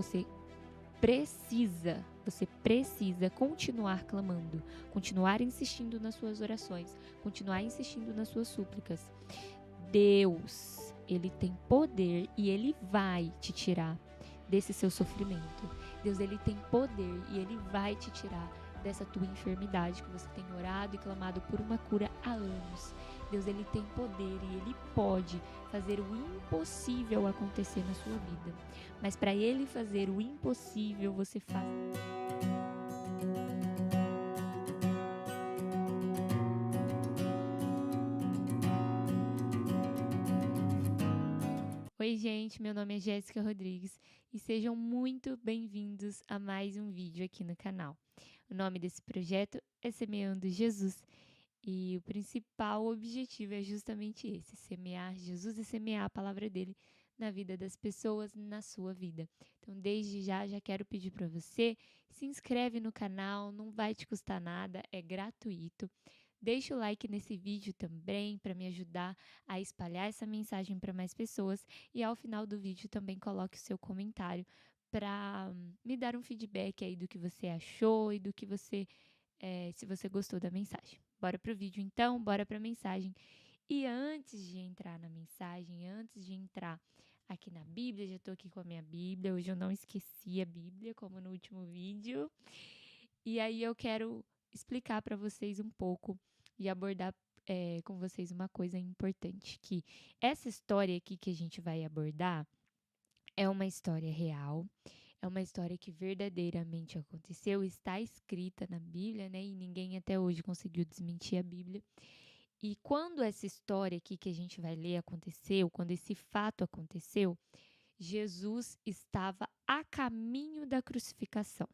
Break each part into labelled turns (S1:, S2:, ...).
S1: Você precisa continuar clamando, continuar insistindo nas suas orações, continuar insistindo nas suas súplicas. Deus, Ele tem poder e Ele vai te tirar desse seu sofrimento. Deus, Ele tem poder e Ele vai te tirar dessa tua enfermidade que você tem orado e clamado por uma cura há anos. Deus, Ele tem poder e Ele pode fazer o impossível acontecer na sua vida. Mas para Ele fazer o impossível, você faz. Oi, gente, meu nome é Jéssica Rodrigues e sejam muito bem-vindos a mais um vídeo aqui no canal. O nome desse projeto é Semeando Jesus e o principal objetivo é justamente esse: semear Jesus e semear a palavra dele na vida das pessoas, na sua vida. Então, desde já quero pedir para você, se inscreve no canal, não vai te custar nada, é gratuito. Deixa o like nesse vídeo também para me ajudar a espalhar essa mensagem para mais pessoas e ao final do vídeo também coloque o seu comentário para me dar um feedback aí do que você achou e do que você, se você gostou da mensagem. Bora pro vídeo então, bora pra mensagem. E antes de entrar na mensagem, antes de entrar aqui na Bíblia, já tô aqui com a minha Bíblia, hoje eu não esqueci a Bíblia, como no último vídeo. E aí eu quero explicar para vocês um pouco e abordar com vocês uma coisa importante, que essa história aqui que a gente vai abordar é uma história real, é uma história que verdadeiramente aconteceu, está escrita na Bíblia, né? E ninguém até hoje conseguiu desmentir a Bíblia. E quando essa história aqui que a gente vai ler aconteceu, quando esse fato aconteceu, Jesus estava a caminho da crucificação.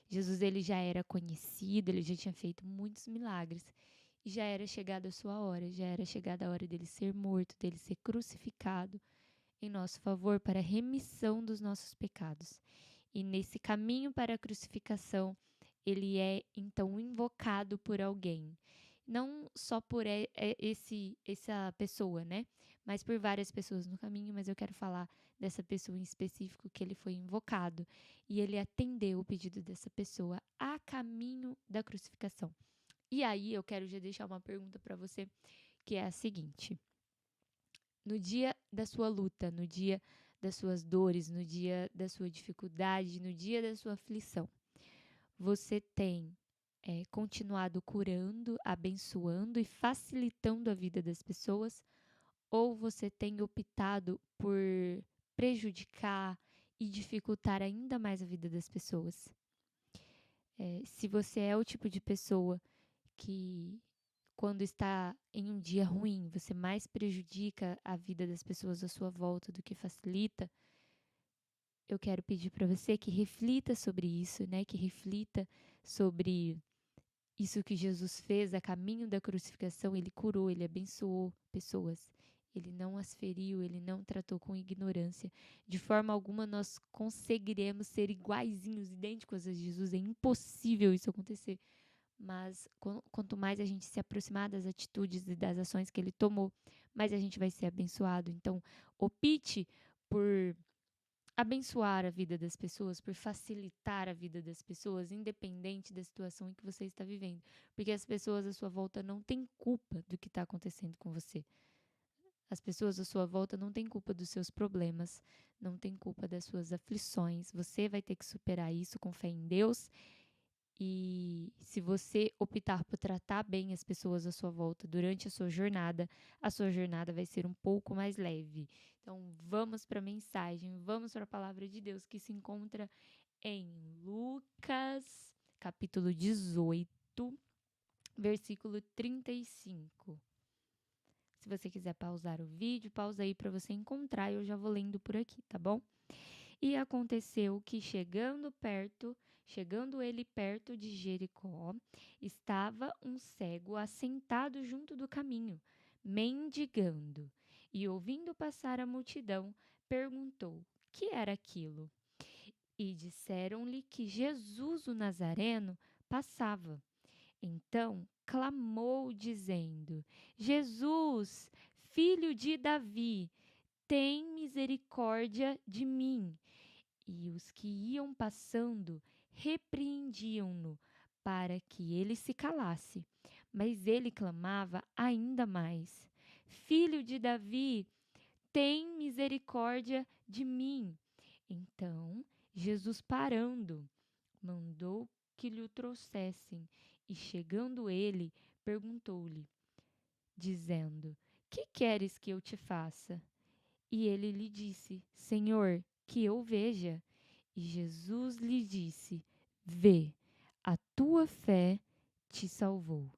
S1: Jesus, ele já era conhecido, ele já tinha feito muitos milagres. E já era chegada a sua hora, já era chegada a hora dele ser morto, dele ser crucificado em nosso favor para a remissão dos nossos pecados. E nesse caminho para a crucificação, ele é então invocado por alguém. Não só por essa pessoa, né? Mas por várias pessoas no caminho, mas eu quero falar dessa pessoa em específico que ele foi invocado. E ele atendeu o pedido dessa pessoa a caminho da crucificação. E aí eu quero já deixar uma pergunta para você, que é a seguinte: no dia da sua luta, no dia das suas dores, no dia da sua dificuldade, no dia da sua aflição, você tem continuado curando, abençoando e facilitando a vida das pessoas, ou você tem optado por prejudicar e dificultar ainda mais a vida das pessoas? Se você é o tipo de pessoa que, quando está em um dia ruim, você mais prejudica a vida das pessoas à sua volta do que facilita, eu quero pedir para você que reflita sobre isso, né? Que reflita sobre isso que Jesus fez a caminho da crucificação. Ele curou, ele abençoou pessoas. Ele não as feriu, ele não tratou com ignorância. De forma alguma nós conseguiremos ser iguaizinhos, idênticos a Jesus. É impossível isso acontecer. Mas quanto mais a gente se aproximar das atitudes e das ações que ele tomou, mais a gente vai ser abençoado. Então, opte por abençoar a vida das pessoas, por facilitar a vida das pessoas, independente da situação em que você está vivendo. Porque as pessoas à sua volta não têm culpa do que está acontecendo com você. As pessoas à sua volta não têm culpa dos seus problemas, não têm culpa das suas aflições. Você vai ter que superar isso com fé em Deus. E se você optar por tratar bem as pessoas à sua volta durante a sua jornada vai ser um pouco mais leve. Então, vamos para a mensagem, vamos para a palavra de Deus que se encontra em Lucas, capítulo 18, versículo 35. Se você quiser pausar o vídeo, pausa aí para você encontrar, eu já vou lendo por aqui, tá bom? E aconteceu que, chegando ele perto de Jericó, estava um cego assentado junto do caminho, mendigando. E, ouvindo passar a multidão, perguntou: que era aquilo? E disseram-lhe que Jesus o Nazareno passava. Então clamou, dizendo: Jesus, filho de Davi, tem misericórdia de mim. E os que iam passando repreendiam-no para que ele se calasse. Mas ele clamava ainda mais: Filho de Davi, tem misericórdia de mim. Então, Jesus, parando, mandou que lhe o trouxessem, e chegando ele, perguntou-lhe, dizendo: Que queres que eu te faça? E ele lhe disse: Senhor, que eu veja. E Jesus lhe disse: Vê, a tua fé te salvou.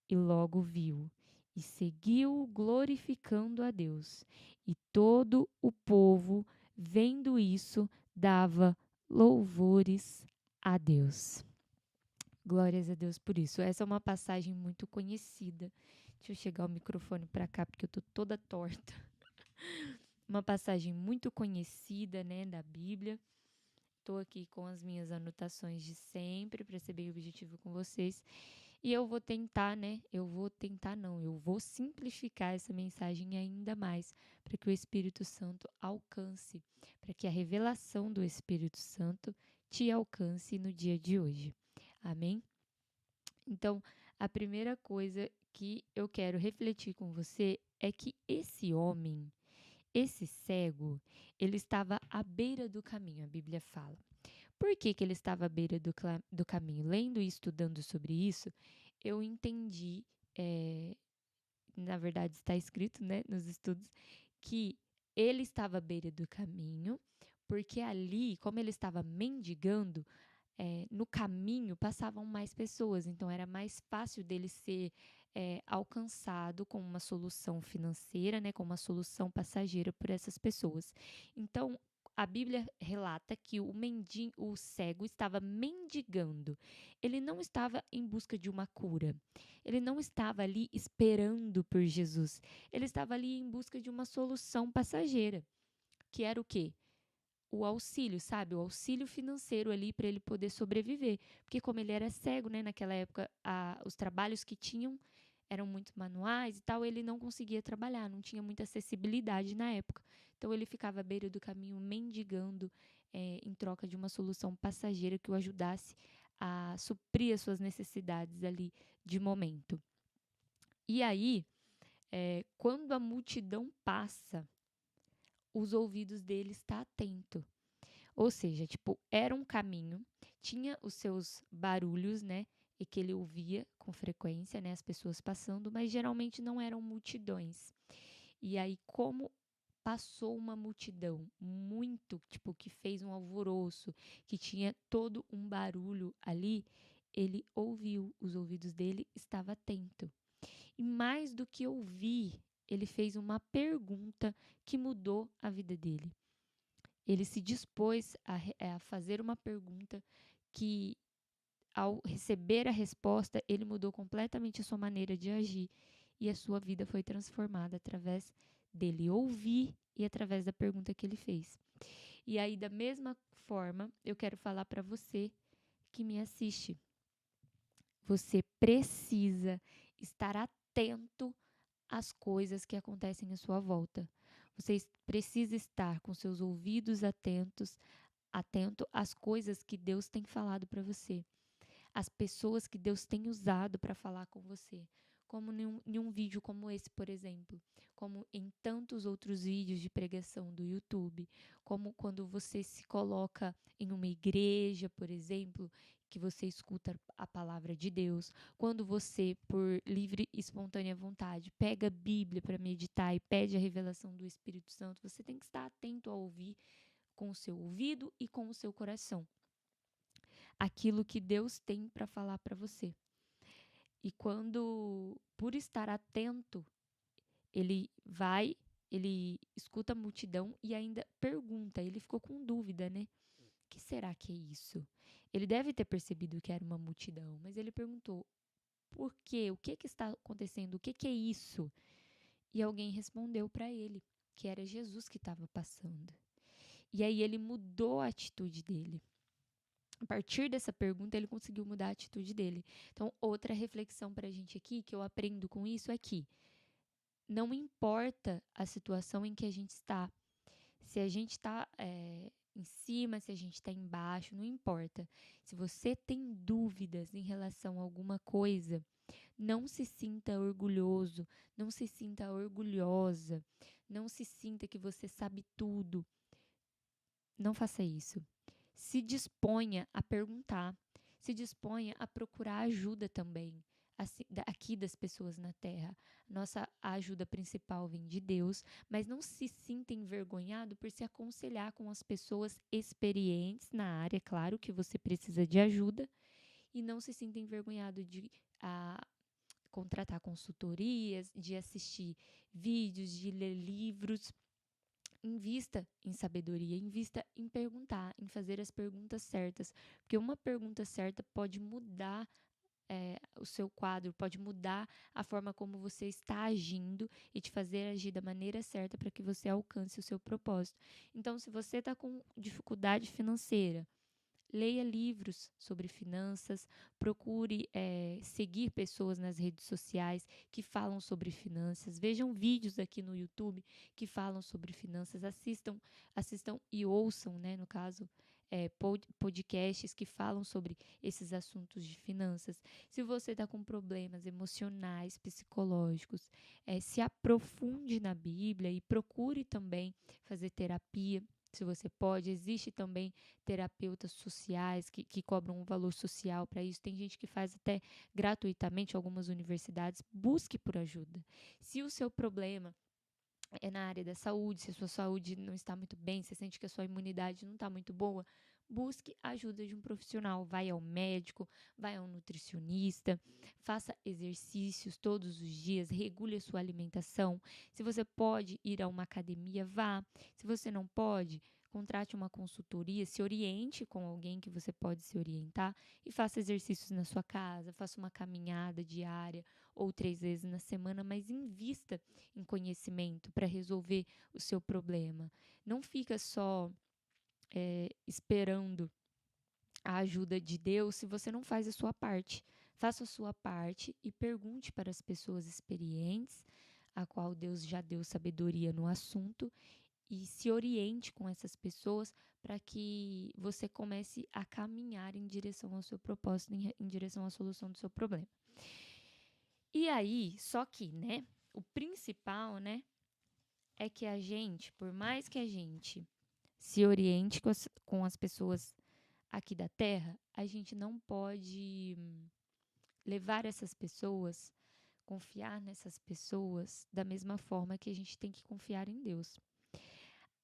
S1: E logo viu, e seguiu glorificando a Deus. E todo o povo, vendo isso, dava louvores a Deus. Glórias a Deus por isso. Essa é uma passagem muito conhecida. Deixa eu chegar o microfone para cá, porque eu tô toda torta. Uma passagem muito conhecida, né, da Bíblia. Estou aqui com as minhas anotações de sempre para ser bem objetivo com vocês. E eu vou tentar, né? Eu vou simplificar essa mensagem ainda mais para que o Espírito Santo alcance, para que a revelação do Espírito Santo te alcance no dia de hoje. Amém? Então, a primeira coisa que eu quero refletir com você é que esse homem, esse cego, ele estava à beira do caminho, a Bíblia fala. Por que ele estava à beira do caminho? Lendo e estudando sobre isso, eu entendi, na verdade está escrito, né, nos estudos, que ele estava à beira do caminho, porque ali, como ele estava mendigando, no caminho passavam mais pessoas, então era mais fácil dele ser alcançado com uma solução financeira, né, com uma solução passageira por essas pessoas. Então, a Bíblia relata que o cego estava mendigando. Ele não estava em busca de uma cura. Ele não estava ali esperando por Jesus. Ele estava ali em busca de uma solução passageira, que era o quê? O auxílio, sabe? O auxílio financeiro ali para ele poder sobreviver. Porque como ele era cego, né, naquela época, os trabalhos que tinham eram muito manuais e tal, ele não conseguia trabalhar, não tinha muita acessibilidade na época. Então ele ficava à beira do caminho mendigando em troca de uma solução passageira que o ajudasse a suprir as suas necessidades ali de momento. E aí, quando a multidão passa, os ouvidos dele estão atentos. Ou seja, tipo, era um caminho, tinha os seus barulhos, né? E que ele ouvia com frequência, né? As pessoas passando, mas geralmente não eram multidões. E aí, como passou uma multidão muito, tipo, que fez um alvoroço, que tinha todo um barulho ali, ele ouviu, os ouvidos dele estavam atentos. E mais do que ouvir, ele fez uma pergunta que mudou a vida dele. Ele se dispôs a fazer uma pergunta que, ao receber a resposta, ele mudou completamente a sua maneira de agir e a sua vida foi transformada através dele ouvir e através da pergunta que ele fez. E aí, da mesma forma, eu quero falar para você que me assiste. Você precisa estar atento às coisas que acontecem à sua volta. Você precisa estar com seus ouvidos atento às coisas que Deus tem falado para você, às pessoas que Deus tem usado para falar com você. Como em um vídeo como esse, por exemplo, como em tantos outros vídeos de pregação do YouTube, como quando você se coloca em uma igreja, por exemplo, que você escuta a palavra de Deus, quando você, por livre e espontânea vontade, pega a Bíblia para meditar e pede a revelação do Espírito Santo, você tem que estar atento a ouvir com o seu ouvido e com o seu coração aquilo que Deus tem para falar para você. E quando, por estar atento, ele escuta a multidão e ainda pergunta, ele ficou com dúvida, né? O que será que é isso? Ele deve ter percebido que era uma multidão, mas ele perguntou, por quê? O que está acontecendo? O que é isso? E alguém respondeu para ele, que era Jesus que estava passando. E aí ele mudou a atitude dele. A partir dessa pergunta, ele conseguiu mudar a atitude dele. Então, outra reflexão para a gente aqui, que eu aprendo com isso, é que não importa a situação em que a gente está. Se a gente está em cima, se a gente está embaixo, não importa. Se você tem dúvidas em relação a alguma coisa, não se sinta orgulhoso, não se sinta orgulhosa, não se sinta que você sabe tudo. Não faça isso. Se disponha a perguntar, se disponha a procurar ajuda também, aqui das pessoas na Terra. Nossa ajuda principal vem de Deus, mas não se sinta envergonhado por se aconselhar com as pessoas experientes na área. Claro que você precisa de ajuda, e não se sinta envergonhado de contratar consultorias, de assistir vídeos, de ler livros. Invista em sabedoria, invista em perguntar, em fazer as perguntas certas, porque uma pergunta certa pode mudar o seu quadro, pode mudar a forma como você está agindo e te fazer agir da maneira certa para que você alcance o seu propósito. Então, se você está com dificuldade financeira, leia livros sobre finanças, procure seguir pessoas nas redes sociais que falam sobre finanças, vejam vídeos aqui no YouTube que falam sobre finanças, assistam e ouçam, né, no caso, podcasts que falam sobre esses assuntos de finanças. Se você está com problemas emocionais, psicológicos, se aprofunde na Bíblia e procure também fazer terapia. Se você pode, existe também terapeutas sociais que cobram um valor social para isso. Tem gente que faz até gratuitamente, algumas universidades. Busque por ajuda. Se o seu problema é na área da saúde, se a sua saúde não está muito bem, você sente que a sua imunidade não está muito boa, busque a ajuda de um profissional. Vai ao médico, vai ao nutricionista, faça exercícios todos os dias, regule a sua alimentação. Se você pode ir a uma academia, vá. Se você não pode, contrate uma consultoria, se oriente com alguém que você pode se orientar e faça exercícios na sua casa, faça uma caminhada diária ou 3 vezes na semana, mas invista em conhecimento para resolver o seu problema. Não fica só esperando a ajuda de Deus se você não faz a sua parte. Faça a sua parte e pergunte para as pessoas experientes, a qual Deus já deu sabedoria no assunto, e se oriente com essas pessoas para que você comece a caminhar em direção ao seu propósito, em direção à solução do seu problema. E aí, só que, né, o principal, né, é que a gente, por mais que a gente se oriente com as pessoas aqui da Terra, a gente não pode levar essas pessoas, confiar nessas pessoas da mesma forma que a gente tem que confiar em Deus.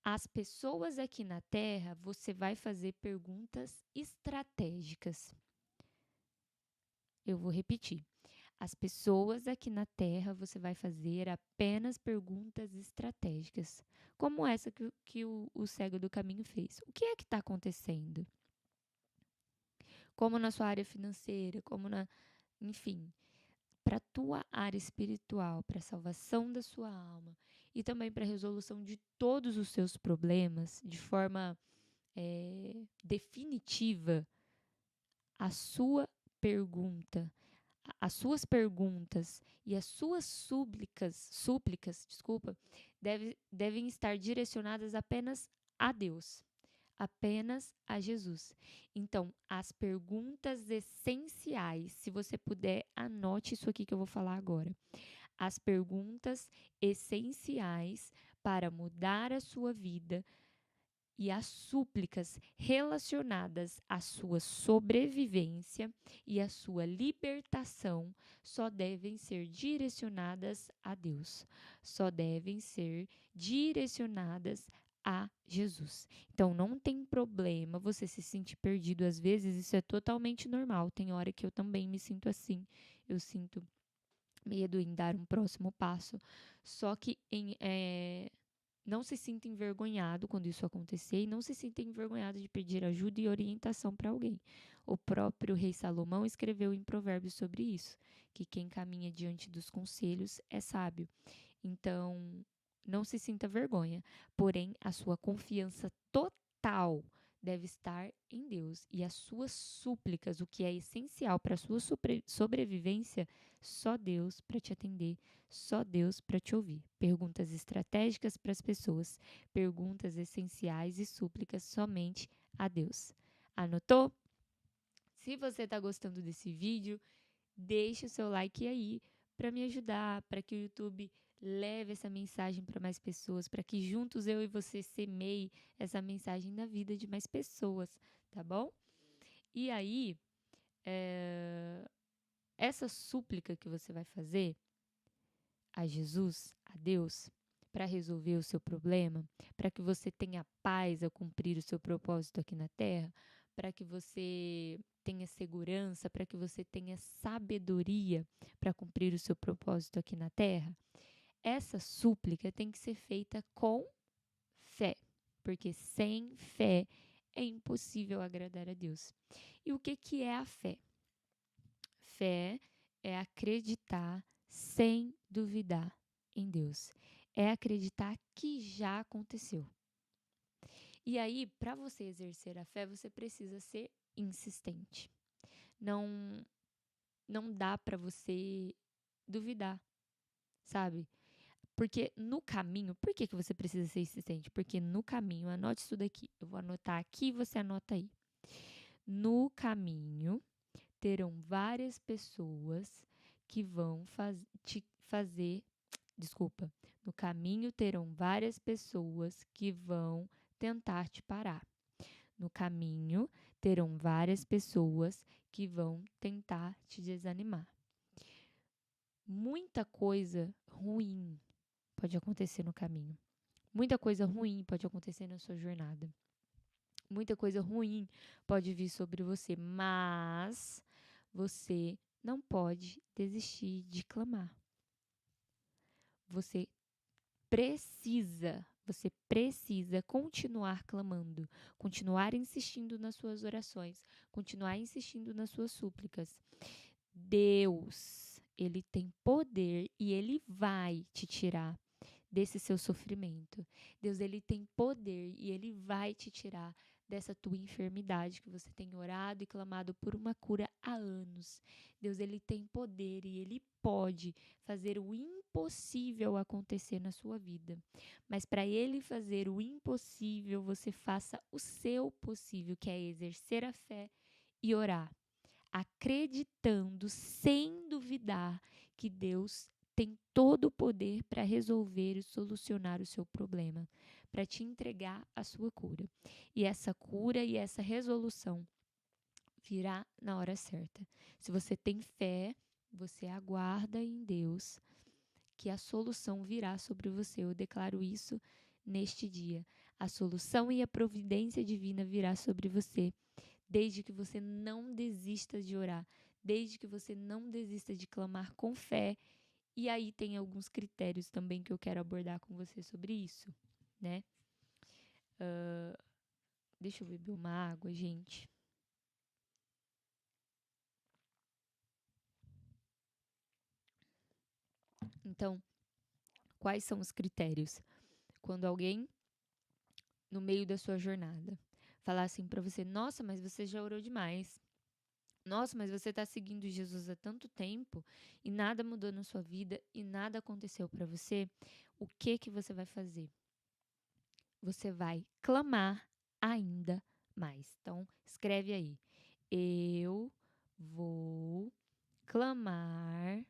S1: As pessoas aqui na Terra, você vai fazer perguntas estratégicas. Eu vou repetir. As pessoas aqui na Terra, você vai fazer apenas perguntas estratégicas, como essa que o cego do caminho fez. O que é que está acontecendo? Como na sua área financeira, enfim, para a tua área espiritual, para a salvação da sua alma e também para a resolução de todos os seus problemas de forma definitiva, a sua pergunta, as suas perguntas e as suas súplicas, desculpa, devem estar direcionadas apenas a Deus, apenas a Jesus. Então, as perguntas essenciais, se você puder, anote isso aqui que eu vou falar agora. As perguntas essenciais para mudar a sua vida e as súplicas relacionadas à sua sobrevivência e à sua libertação só devem ser direcionadas a Deus, só devem ser direcionadas a Jesus. Então não tem problema você se sentir perdido às vezes, isso é totalmente normal. Tem hora que eu também me sinto assim, eu sinto medo em dar um próximo passo, só que não se sinta envergonhado quando isso acontecer e não se sinta envergonhado de pedir ajuda e orientação para alguém. O próprio rei Salomão escreveu em Provérbios sobre isso, que quem caminha diante dos conselhos é sábio. Então, não se sinta vergonha, porém a sua confiança total deve estar em Deus. E as suas súplicas, o que é essencial para a sua sobrevivência, só Deus para te atender, só Deus para te ouvir. Perguntas estratégicas para as pessoas, perguntas essenciais e súplicas somente a Deus. Anotou? Se você está gostando desse vídeo, deixe o seu like aí para me ajudar, para que o YouTube leve essa mensagem para mais pessoas, para que juntos eu e você semeie essa mensagem na vida de mais pessoas, tá bom? E aí, essa súplica que você vai fazer a Jesus, a Deus, para resolver o seu problema, para que você tenha paz ao cumprir o seu propósito aqui na Terra, para que você tenha segurança, para que você tenha sabedoria para cumprir o seu propósito aqui na Terra, essa súplica tem que ser feita com fé, porque sem fé é impossível agradar a Deus. E o que é a fé? Fé é acreditar sem duvidar em Deus. É acreditar que já aconteceu. E aí, para você exercer a fé, você precisa ser insistente. Não não dá para você duvidar, sabe? Porque no caminho, por que você precisa ser insistente? Porque no caminho, anote isso daqui. Eu vou anotar aqui e você anota aí. No caminho, terão várias pessoas que vão te fazer. Desculpa. No caminho terão várias pessoas que vão tentar te parar. No caminho terão várias pessoas que vão tentar te desanimar. Muita coisa ruim pode acontecer no caminho. Muita coisa ruim pode acontecer na sua jornada. Muita coisa ruim pode vir sobre você, mas você não pode desistir de clamar. Você precisa continuar clamando, continuar insistindo nas suas orações, continuar insistindo nas suas súplicas. Deus, ele tem poder e ele vai te tirar desse seu sofrimento. Deus, ele tem poder e ele vai te tirar dessa tua enfermidade que você tem orado e clamado por uma cura há anos. Deus, ele tem poder e ele pode fazer o impossível acontecer na sua vida. Mas para ele fazer o impossível, você faça o seu possível, que é exercer a fé e orar, acreditando sem duvidar que Deus tem todo o poder para resolver e solucionar o seu problema, para te entregar a sua cura. E essa cura e essa resolução virá na hora certa. Se você tem fé, você aguarda em Deus que a solução virá sobre você. Eu declaro isso neste dia. A solução e a providência divina virá sobre você, desde que você não desista de orar, desde que você não desista de clamar com fé. E aí tem alguns critérios também que eu quero abordar com você sobre isso, né? Deixa eu beber uma água, gente. Então, quais são os critérios? Quando alguém, no meio da sua jornada, falar assim pra você: nossa, mas você já orou demais. Nossa, mas você está seguindo Jesus há tanto tempo e nada mudou na sua vida e nada aconteceu para você. O que você vai fazer? Você vai clamar ainda mais. Então, escreve aí. Eu vou clamar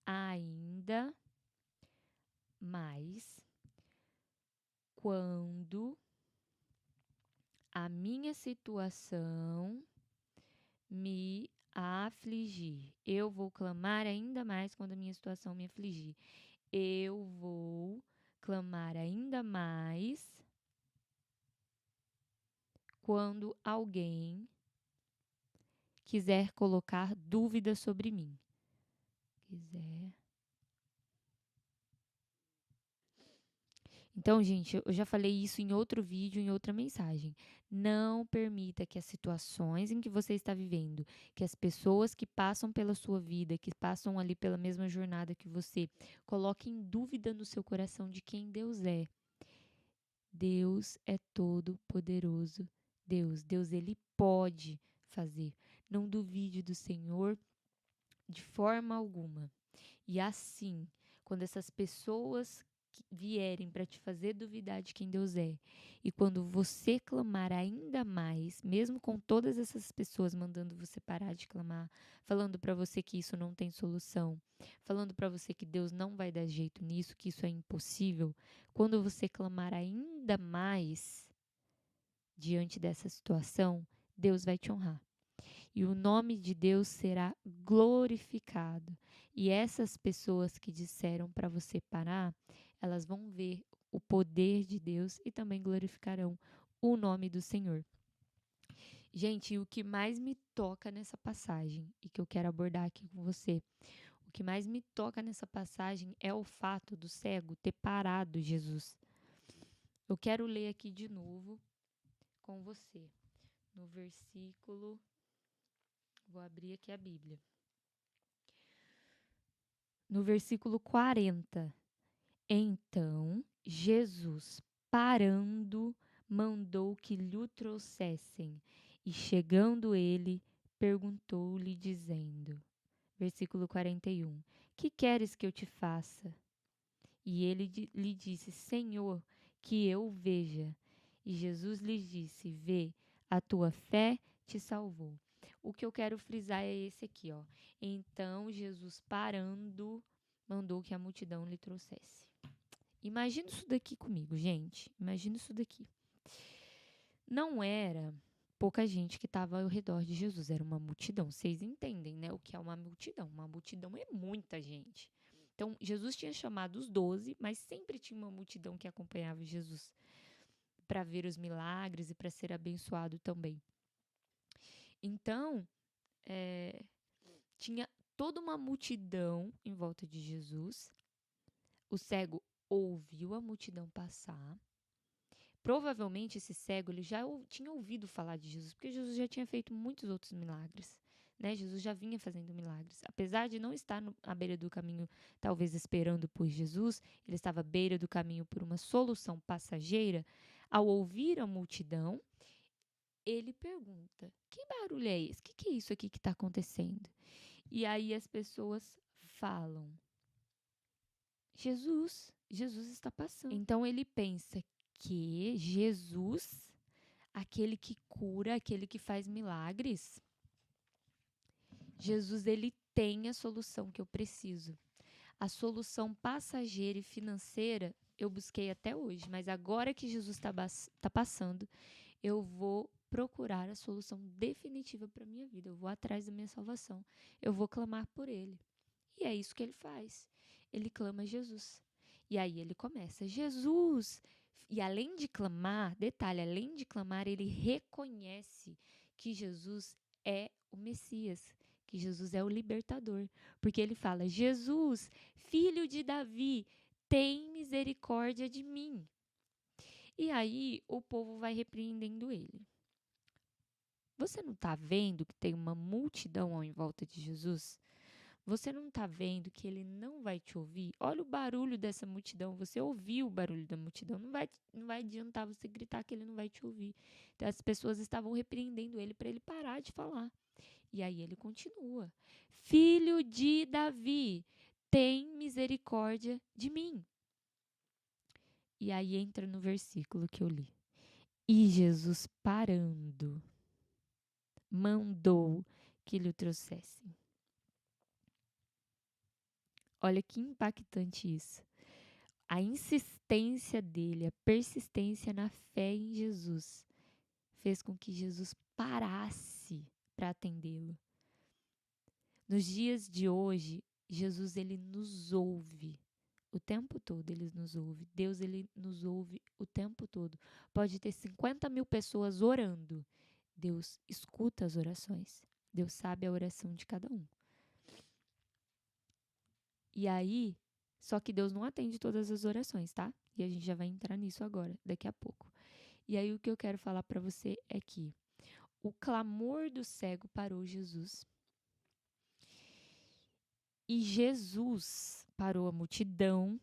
S1: ainda mais quando a minha situação me afligir. Eu vou clamar ainda mais quando a minha situação me afligir. Eu vou clamar ainda mais quando alguém quiser colocar dúvida sobre mim. Quiser. Então, gente, eu já falei isso em outro vídeo, em outra mensagem. Não permita que as situações em que você está vivendo, que as pessoas que passam pela sua vida, que passam ali pela mesma jornada que você, coloquem dúvida no seu coração de quem Deus é. Deus é todo poderoso. Deus, ele pode fazer. Não duvide do Senhor de forma alguma. E assim, quando essas pessoas vierem para te fazer duvidar de quem Deus é, e quando você clamar ainda mais, mesmo com todas essas pessoas mandando você parar de clamar, falando para você que isso não tem solução, falando para você que Deus não vai dar jeito nisso, que isso é impossível, quando você clamar ainda mais diante dessa situação, Deus vai te honrar e o nome de Deus será glorificado. E essas pessoas que disseram para você parar, elas vão ver o poder de Deus e também glorificarão o nome do Senhor. Gente, o que mais me toca nessa passagem e que eu quero abordar aqui com você, o que mais me toca nessa passagem é o fato do cego ter parado Jesus. Eu quero ler aqui de novo com você, no versículo. Vou abrir aqui a Bíblia. No versículo 40, então Jesus, parando, mandou que lhe trouxessem, e chegando ele, perguntou-lhe, dizendo, versículo 41, que queres que eu te faça? E ele lhe disse, Senhor, que eu veja. E Jesus lhe disse, vê, a tua fé te salvou. O que eu quero frisar é esse aqui, ó. Então Jesus, parando, mandou que a multidão lhe trouxesse. Imagina isso daqui comigo, gente. Imagina isso daqui. Não era pouca gente que estava ao redor de Jesus, era uma multidão. Vocês entendem, né? O que é uma multidão? Uma multidão é muita gente. Então, Jesus tinha chamado os 12, mas sempre tinha uma multidão que acompanhava Jesus para ver os milagres e para ser abençoado também. Então, tinha toda uma multidão em volta de Jesus. O cego ouviu a multidão passar. Provavelmente esse cego ele já tinha ouvido falar de Jesus, porque Jesus já tinha feito muitos outros milagres. Né? Jesus já vinha fazendo milagres. Apesar de não estar à beira do caminho, talvez esperando por Jesus, ele estava à beira do caminho por uma solução passageira. Ao ouvir a multidão, ele pergunta: que barulho é esse? O que é isso aqui que está acontecendo? E aí as pessoas falam: Jesus está passando. Então ele pensa que Jesus, aquele que cura, aquele que faz milagres, Jesus ele tem a solução que eu preciso. A solução passageira e financeira eu busquei até hoje, mas agora que Jesus está passando, eu vou procurar a solução definitiva para a minha vida. Eu vou atrás da minha salvação. Eu vou clamar por ele. E é isso que ele faz. Ele clama Jesus. E aí ele começa, Jesus! E além de clamar, detalhe, além de clamar, ele reconhece que Jesus é o Messias, que Jesus é o libertador. Porque ele fala, Jesus, filho de Davi, tem misericórdia de mim. E aí o povo vai repreendendo ele. Você não está vendo que tem uma multidão em volta de Jesus? Você não está vendo que ele não vai te ouvir? Olha o barulho dessa multidão. Você ouviu o barulho da multidão. Não vai adiantar você gritar que ele não vai te ouvir. Então, as pessoas estavam repreendendo ele para ele parar de falar. E aí ele continua. Filho de Davi, tem misericórdia de mim. E aí entra no versículo que eu li. E Jesus, parando, mandou que lhe trouxessem. Olha que impactante isso. A insistência dele, a persistência na fé em Jesus, fez com que Jesus parasse para atendê-lo. Nos dias de hoje, Jesus ele nos ouve o tempo todo, ele nos ouve. Deus ele nos ouve o tempo todo. Pode ter 50 mil pessoas orando. Deus escuta as orações. Deus sabe a oração de cada um. E aí, só que Deus não atende todas as orações, tá? E a gente já vai entrar nisso agora, daqui a pouco. E aí o que eu quero falar para você é que o clamor do cego parou Jesus. E Jesus parou a multidão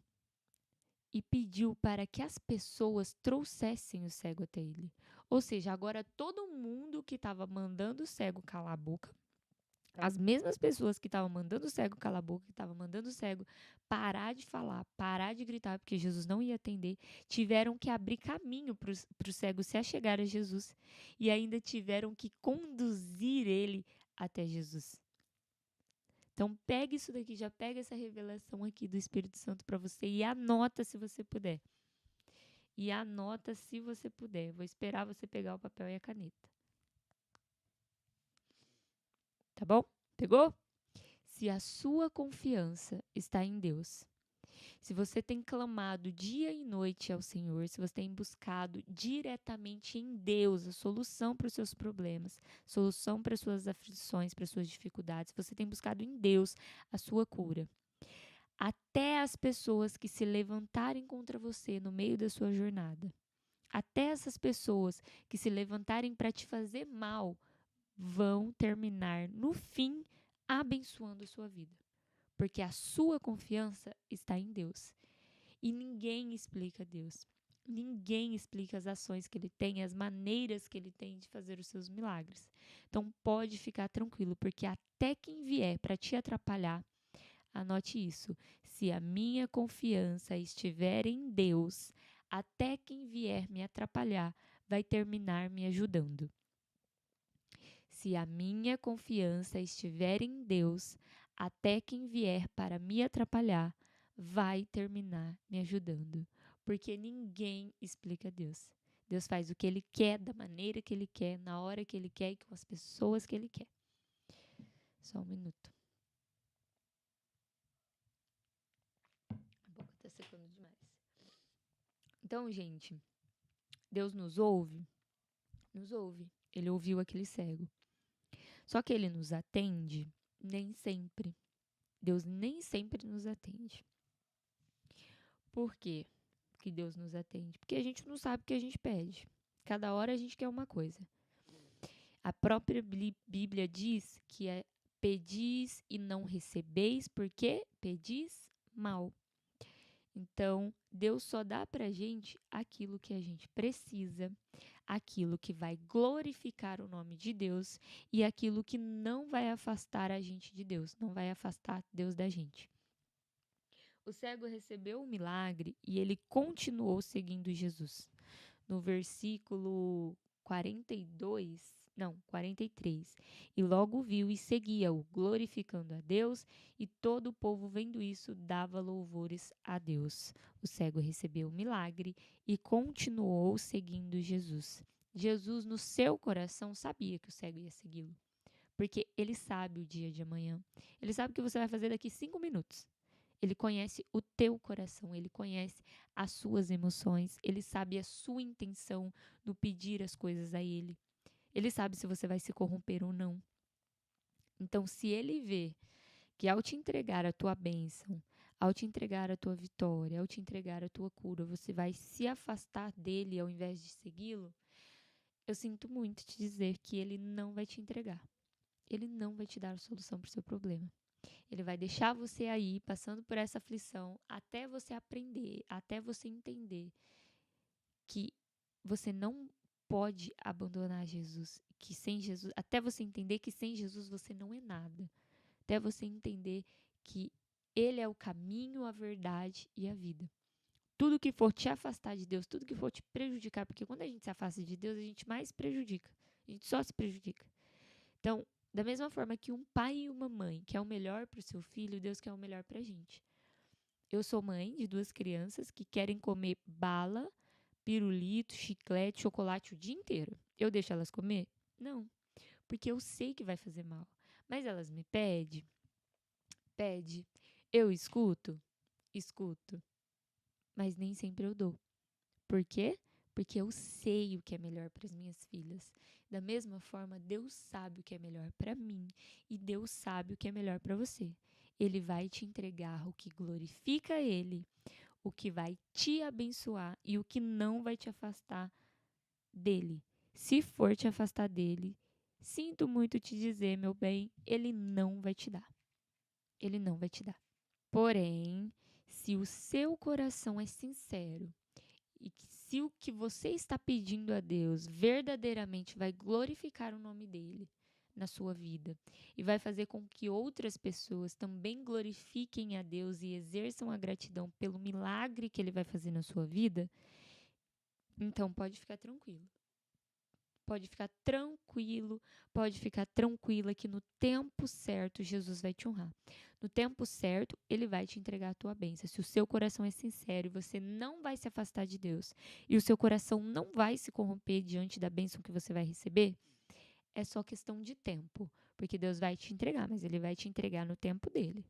S1: e pediu para que as pessoas trouxessem o cego até ele. Ou seja, agora todo mundo que estava mandando o cego calar a boca, as mesmas pessoas que estavam mandando o cego calar a boca, que estavam mandando o cego parar de falar, parar de gritar, porque Jesus não ia atender, tiveram que abrir caminho para o cego se achegar a Jesus e ainda tiveram que conduzir ele até Jesus. Então, pega isso daqui, já pega essa revelação aqui do Espírito Santo para você e anota se você puder. E anota se você puder. Vou esperar você pegar o papel e a caneta. Tá bom? Pegou? Se a sua confiança está em Deus, se você tem clamado dia e noite ao Senhor, se você tem buscado diretamente em Deus a solução para os seus problemas, solução para as suas aflições, para as suas dificuldades, se você tem buscado em Deus a sua cura, até as pessoas que se levantarem contra você no meio da sua jornada, até essas pessoas que se levantarem para te fazer mal, vão terminar no fim abençoando a sua vida. Porque a sua confiança está em Deus. E ninguém explica Deus. Ninguém explica as ações que ele tem, as maneiras que ele tem de fazer os seus milagres. Então pode ficar tranquilo, porque até quem vier para te atrapalhar, anote isso. Se a minha confiança estiver em Deus, até quem vier me atrapalhar vai terminar me ajudando. Se a minha confiança estiver em Deus, até quem vier para me atrapalhar vai terminar me ajudando. Porque ninguém explica Deus. Deus faz o que Ele quer, da maneira que Ele quer, na hora que Ele quer e com as pessoas que Ele quer. Só um minuto. A boca tá secando demais. Então, gente, Deus nos ouve? Nos ouve. Ele ouviu aquele cego. Só que Ele nos atende? Nem sempre. Deus nem sempre nos atende. Por quê que Deus nos atende? Porque a gente não sabe o que a gente pede. Cada hora a gente quer uma coisa. A própria Bíblia diz que é pedis e não recebeis, porque pedis mal. Então, Deus só dá pra gente aquilo que a gente precisa, aquilo que vai glorificar o nome de Deus e aquilo que não vai afastar a gente de Deus, não vai afastar Deus da gente. O cego recebeu o milagre e ele continuou seguindo Jesus. No versículo 43. E logo viu e seguia-o, glorificando a Deus, e todo o povo, vendo isso, dava louvores a Deus. O cego recebeu o milagre e continuou seguindo Jesus. Jesus, no seu coração, sabia que o cego ia segui-lo, porque ele sabe o dia de amanhã. Ele sabe o que você vai fazer daqui 5 minutos. Ele conhece o teu coração, ele conhece as suas emoções, ele sabe a sua intenção no pedir as coisas a ele. Ele sabe se você vai se corromper ou não. Então, se ele vê que ao te entregar a tua bênção, ao te entregar a tua vitória, ao te entregar a tua cura, você vai se afastar dele ao invés de segui-lo, eu sinto muito te dizer que ele não vai te entregar. Ele não vai te dar a solução para o seu problema. Ele vai deixar você aí, passando por essa aflição, até você aprender, até você entender que você não pode abandonar Jesus, que sem Jesus, até você entender que sem Jesus você não é nada, até você entender que Ele é o caminho, a verdade e a vida. Tudo que for te afastar de Deus, tudo que for te prejudicar, porque quando a gente se afasta de Deus, a gente mais prejudica, a gente só se prejudica. Então, da mesma forma que um pai e uma mãe quer o melhor para o seu filho, Deus quer o melhor para a gente. Eu sou mãe de 2 crianças que querem comer bala, pirulito, chiclete, chocolate o dia inteiro. Eu deixo elas comer? Não, porque eu sei que vai fazer mal. Mas elas me pedem? Pede. Eu escuto? Escuto. Mas nem sempre eu dou. Por quê? Porque eu sei o que é melhor para as minhas filhas. Da mesma forma, Deus sabe o que é melhor para mim e Deus sabe o que é melhor para você. Ele vai te entregar o que glorifica Ele, o que vai te abençoar e o que não vai te afastar dele. Se for te afastar dele, sinto muito te dizer, meu bem, ele não vai te dar. Ele não vai te dar. Porém, Se o seu coração é sincero e que se o que você está pedindo a Deus verdadeiramente vai glorificar o nome dele na sua vida e vai fazer com que outras pessoas também glorifiquem a Deus e exerçam a gratidão pelo milagre que ele vai fazer na sua vida, então pode ficar tranquilo. Pode ficar tranquilo, pode ficar tranquila que no tempo certo Jesus vai te honrar. No tempo certo, ele vai te entregar a tua bênção. Se o seu coração é sincero e você não vai se afastar de Deus e o seu coração não vai se corromper diante da bênção que você vai receber, é só questão de tempo, porque Deus vai te entregar, mas ele vai te entregar no tempo dele,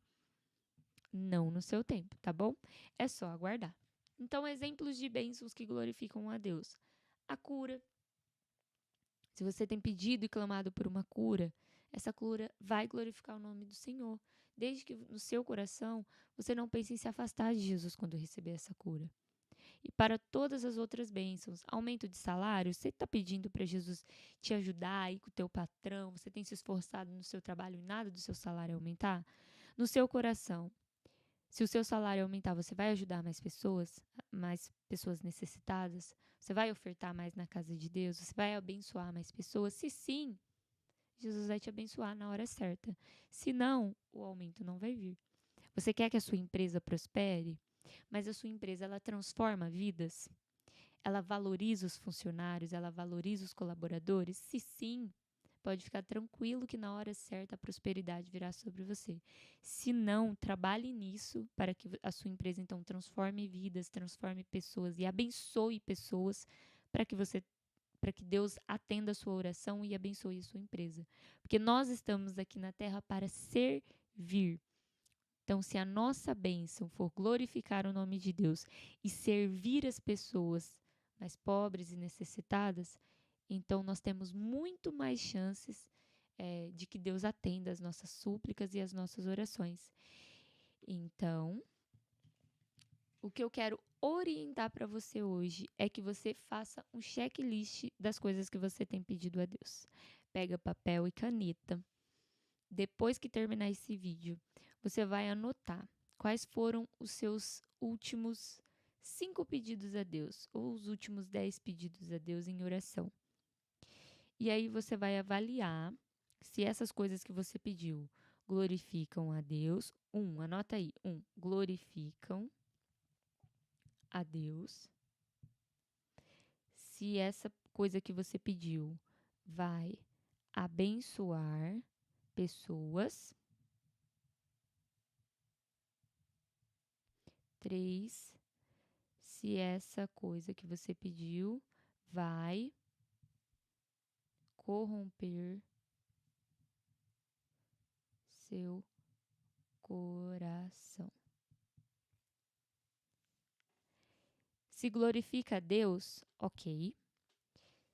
S1: não no seu tempo, tá bom? É só aguardar. Então, exemplos de bênçãos que glorificam a Deus. A cura. Se você tem pedido e clamado por uma cura, essa cura vai glorificar o nome do Senhor, desde que no seu coração você não pense em se afastar de Jesus quando receber essa cura. E para todas as outras bênçãos, aumento de salário, você está pedindo para Jesus te ajudar aí com o teu patrão, você tem se esforçado no seu trabalho e nada do seu salário aumentar? No seu coração, se o seu salário aumentar, você vai ajudar mais pessoas necessitadas? Você vai ofertar mais na casa de Deus? Você vai abençoar mais pessoas? Se sim, Jesus vai te abençoar na hora certa. Se não, o aumento não vai vir. Você quer que a sua empresa prospere? Mas a sua empresa, ela transforma vidas? Ela valoriza os funcionários? Ela valoriza os colaboradores? Se sim, pode ficar tranquilo que na hora certa a prosperidade virá sobre você. Se não, trabalhe nisso para que a sua empresa então transforme vidas, transforme pessoas e abençoe pessoas para que Deus atenda a sua oração e abençoe a sua empresa. Porque nós estamos aqui na terra para servir. Então, se a nossa bênção for glorificar o nome de Deus e servir as pessoas mais pobres e necessitadas, então nós temos muito mais chances de que Deus atenda as nossas súplicas e as nossas orações. Então, o que eu quero orientar para você hoje é que você faça um checklist das coisas que você tem pedido a Deus. Pega papel e caneta. Depois que terminar esse vídeo, você vai anotar quais foram os seus últimos 5 pedidos a Deus, ou os últimos 10 pedidos a Deus em oração. E aí você vai avaliar se essas coisas que você pediu glorificam a Deus. Anota aí. Glorificam a Deus. Se essa coisa que você pediu vai abençoar pessoas. 3, se essa coisa que você pediu vai corromper seu coração. Se glorifica a Deus, ok.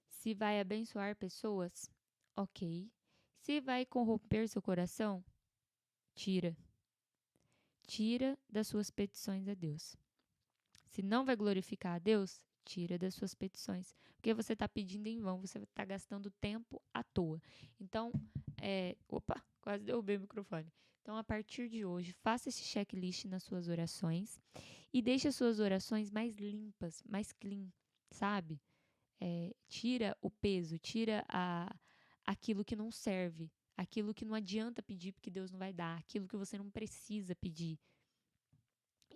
S1: Se vai abençoar pessoas, ok. Se vai corromper seu coração, tira. Tira das suas petições a Deus. Se não vai glorificar a Deus, tira das suas petições. Porque você está pedindo em vão, você está gastando tempo à toa. Então, quase derrubei o microfone. Então, a partir de hoje, faça esse checklist nas suas orações e deixe as suas orações mais limpas, mais clean, sabe? Tira o peso, tira aquilo que não serve, aquilo que não adianta pedir porque Deus não vai dar, aquilo que você não precisa pedir.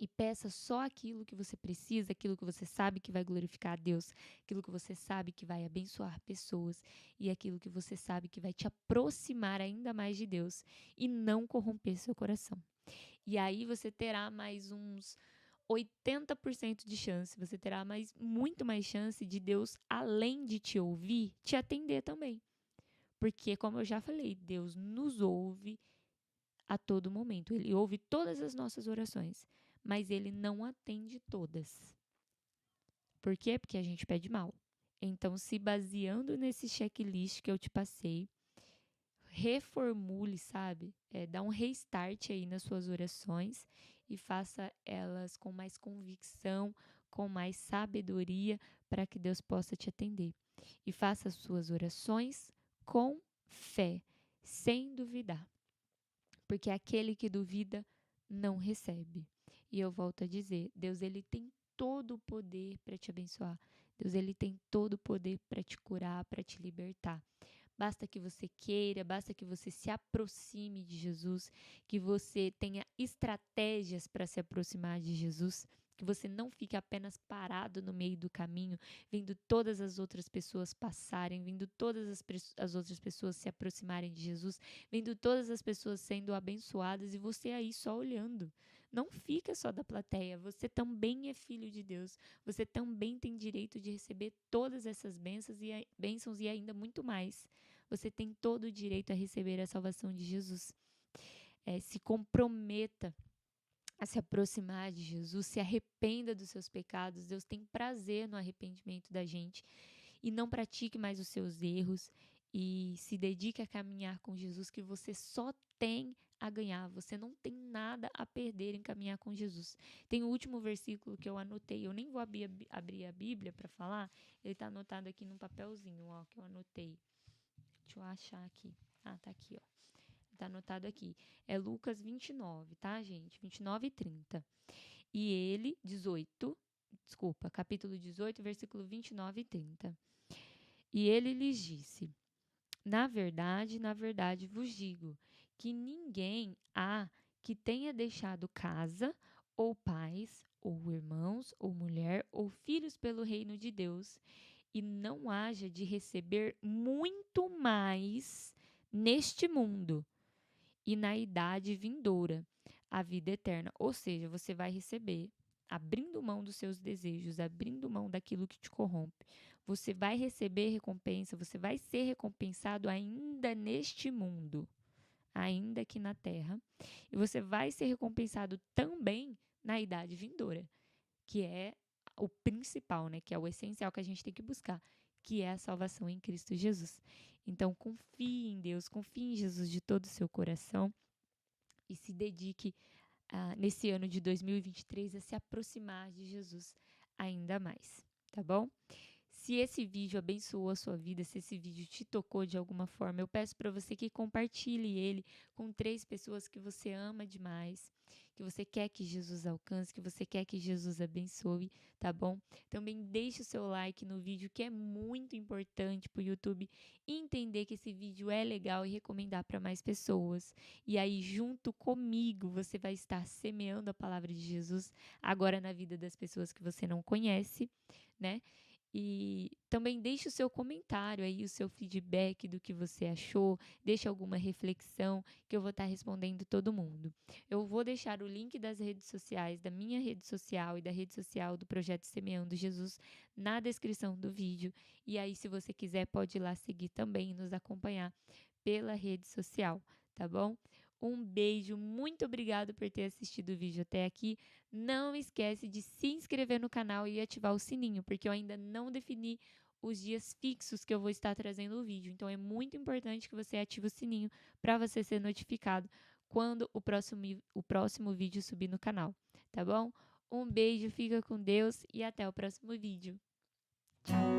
S1: E peça só aquilo que você precisa, aquilo que você sabe que vai glorificar a Deus, aquilo que você sabe que vai abençoar pessoas e aquilo que você sabe que vai te aproximar ainda mais de Deus e não corromper seu coração. E aí você terá mais uns 80% de chance, você terá muito mais chance de Deus, além de te ouvir, te atender também. Porque, como eu já falei, Deus nos ouve a todo momento. Ele ouve todas as nossas orações, mas ele não atende todas. Por quê? Porque a gente pede mal. Então, se baseando nesse checklist que eu te passei, reformule, sabe? Dá um restart aí nas suas orações e faça elas com mais convicção, com mais sabedoria, para que Deus possa te atender. E faça as suas orações com fé, sem duvidar. Porque aquele que duvida não recebe. E eu volto a dizer, Deus, ele tem todo o poder para te abençoar. Deus, ele tem todo o poder para te curar, para te libertar. Basta que você queira, basta que você se aproxime de Jesus, que você tenha estratégias para se aproximar de Jesus, que você não fique apenas parado no meio do caminho, vendo todas as outras pessoas passarem, vendo todas as outras pessoas se aproximarem de Jesus, vendo todas as pessoas sendo abençoadas e você aí só olhando. Não fica só da plateia, você também é filho de Deus, você também tem direito de receber todas essas bênçãos e ainda muito mais. Você tem todo o direito a receber a salvação de Jesus. Se comprometa a se aproximar de Jesus, se arrependa dos seus pecados. Deus tem prazer no arrependimento da gente. E não pratique mais os seus erros e se dedique a caminhar com Jesus, que você só tem a ganhar, você não tem nada a perder em caminhar com Jesus. Tem o último versículo que eu anotei, eu nem vou abrir a Bíblia para falar, ele está anotado aqui num papelzinho, ó, que eu anotei. Deixa eu achar aqui. Tá aqui, ó. Tá anotado aqui. É Lucas 29, tá, gente? 29 e 30. E ele, capítulo 18, versículo 29 e 30. E ele lhes disse: na verdade vos digo, que ninguém há que tenha deixado casa, ou pais, ou irmãos, ou mulher, ou filhos pelo reino de Deus, e não haja de receber muito mais neste mundo e na idade vindoura a vida eterna. Ou seja, você vai receber, abrindo mão dos seus desejos, abrindo mão daquilo que te corrompe. Você vai receber recompensa, você vai ser recompensado ainda neste mundo, ainda aqui na terra. E você vai ser recompensado também na idade vindoura, que é o principal, né? Que é o essencial que a gente tem que buscar, que é a salvação em Cristo Jesus. Então, confie em Deus, confie em Jesus de todo o seu coração e se dedique nesse ano de 2023 a se aproximar de Jesus ainda mais, tá bom? Se esse vídeo abençoou a sua vida, se esse vídeo te tocou de alguma forma, eu peço para você que compartilhe ele com 3 pessoas que você ama demais, que você quer que Jesus alcance, que você quer que Jesus abençoe, tá bom? Também deixe o seu like no vídeo, que é muito importante para o YouTube entender que esse vídeo é legal e recomendar para mais pessoas. E aí, junto comigo, você vai estar semeando a palavra de Jesus agora na vida das pessoas que você não conhece, né? E também deixe o seu comentário aí, o seu feedback do que você achou, deixe alguma reflexão que eu vou estar respondendo todo mundo. Eu vou deixar o link das redes sociais, da minha rede social e da rede social do Projeto Semeando Jesus na descrição do vídeo. E aí, se você quiser, pode ir lá seguir também e nos acompanhar pela rede social, tá bom? Um beijo, muito obrigado por ter assistido o vídeo até aqui. Não esquece de se inscrever no canal e ativar o sininho, porque eu ainda não defini os dias fixos que eu vou estar trazendo o vídeo. Então é muito importante que você ative o sininho para você ser notificado quando o próximo vídeo subir no canal, tá bom? Um beijo, fica com Deus e até o próximo vídeo. Tchau!